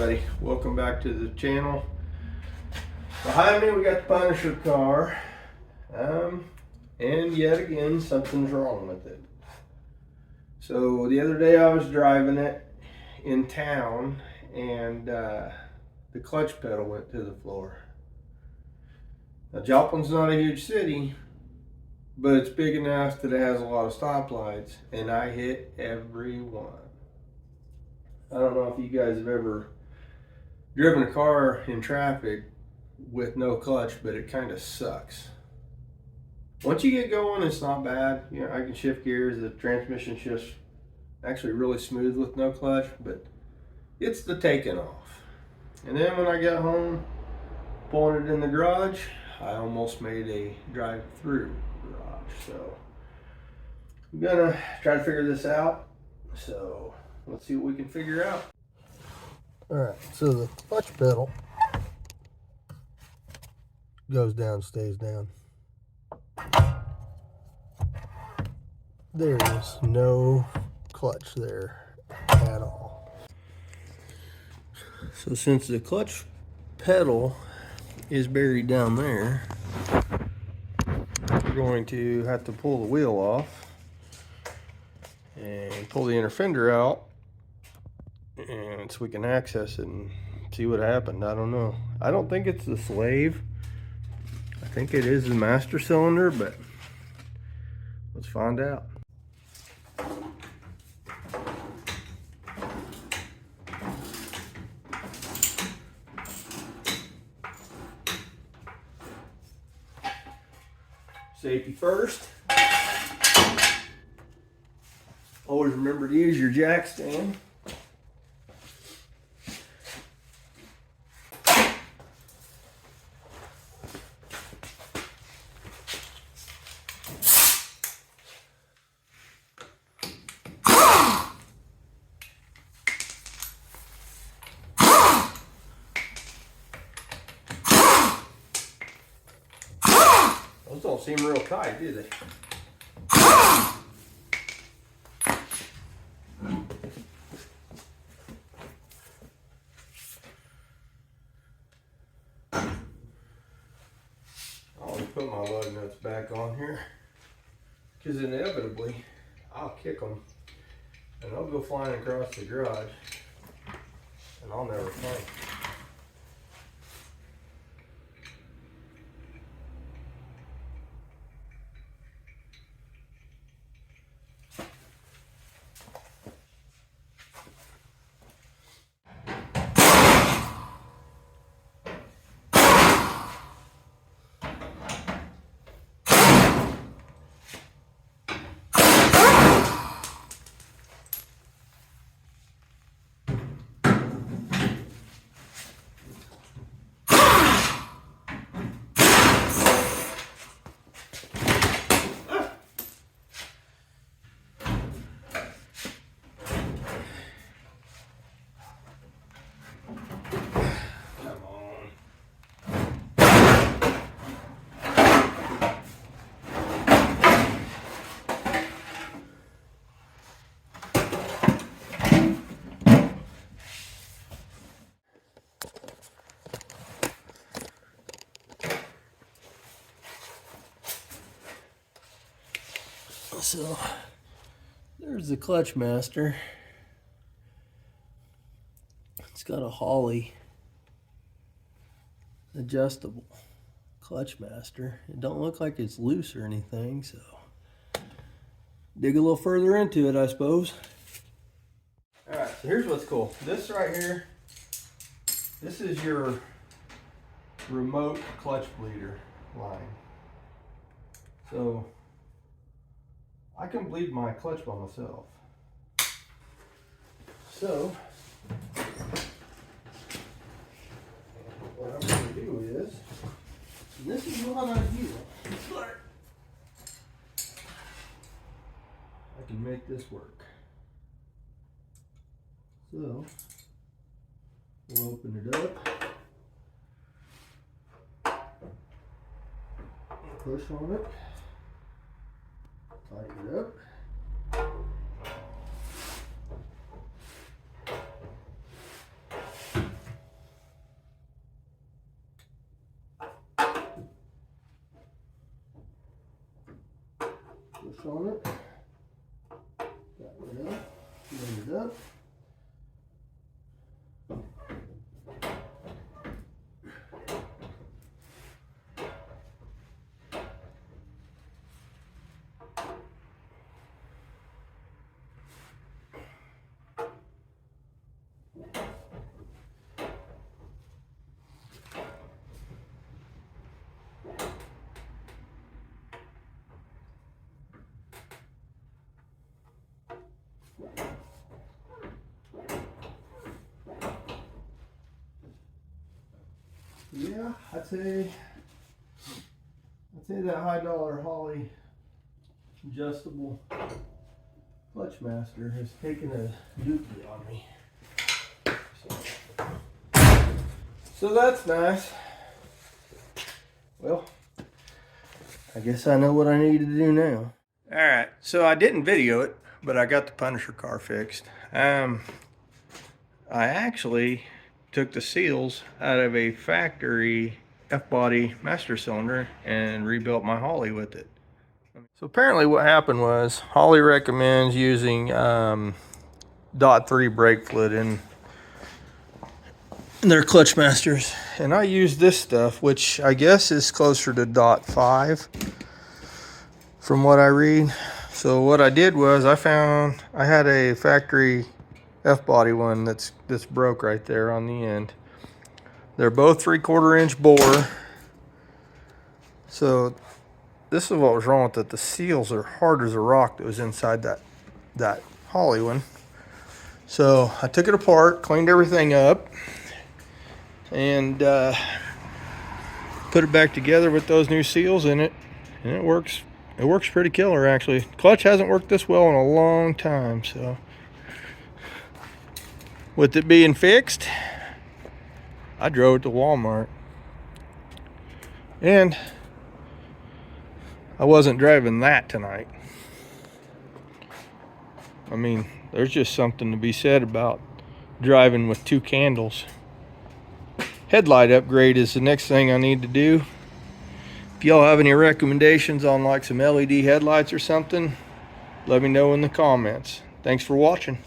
everybody, welcome back to the channel. Behind me we got the Punisher car, and yet again something's wrong with it. So the other day I was driving it in town and the clutch pedal went to the floor. Now Joplin's not a huge city, but it's big enough that it has a lot of stoplights, and I hit every one. I don't know if you guys have ever driven a car in traffic with no clutch, but it kind of sucks. Once you get going, it's not bad. You know, I can shift gears. The transmission shifts actually really smooth with no clutch, but it's the taking off. And then when I got home, pulling it in the garage, I almost made a drive-through garage. So I'm gonna try to figure this out. So let's see what we can figure out. All right, so the clutch pedal goes down, stays down. There is no clutch there at all. So since the clutch pedal is buried down there, we're going to have to pull the wheel off and pull the inner fender out, and so we can access it and see what happened. I don't know. I don't think it's the slave. I think it is the master cylinder, but let's find out. Safety first. Always remember to use your jack stand. Those don't seem real tight, do they? I'll put my lug nuts back on here, because inevitably I'll kick them and they'll go flying across the garage and I'll never find them. So there's the clutch master. It's got a Holly adjustable clutch master. It don't look like it's loose or anything, so dig a little further into it, I suppose. All right, so here's what's cool. This right here, this is your remote clutch bleeder line. So I can bleed my clutch by myself. So what I'm going to do is, and this is not ideal, but I can make this work. So we'll open it up, push on it, tighten it up. this on it. That one up. Clean it up. Yeah, I'd say that high dollar Holley adjustable clutch master has taken a dookie on me. So that's nice. Well, I guess I know what I need to do now. Alright, so I didn't video it, but I got the Punisher car fixed. I actually took the seals out of a factory F-body master cylinder and rebuilt my Holley with it. So apparently what happened was Holley recommends using .3 brake fluid in their clutch masters, and I used this stuff, which I guess is closer to .5 from what I read. So what I did was I had a factory F-body one that's broke right there on the end. They're both 3/4 inch bore. So this is what was wrong with it. The seals are hard as a rock that was inside that Holley one. So I took it apart, cleaned everything up, and put it back together with those new seals in it, and it works pretty killer actually. Clutch hasn't worked this well in a long time. So with it being fixed, I drove it to Walmart, and I wasn't driving that tonight. I mean, there's just something to be said about driving with 2 candles. Headlight upgrade is the next thing I need to do. If y'all have any recommendations on like some LED headlights or something, let me know in the comments. Thanks for watching.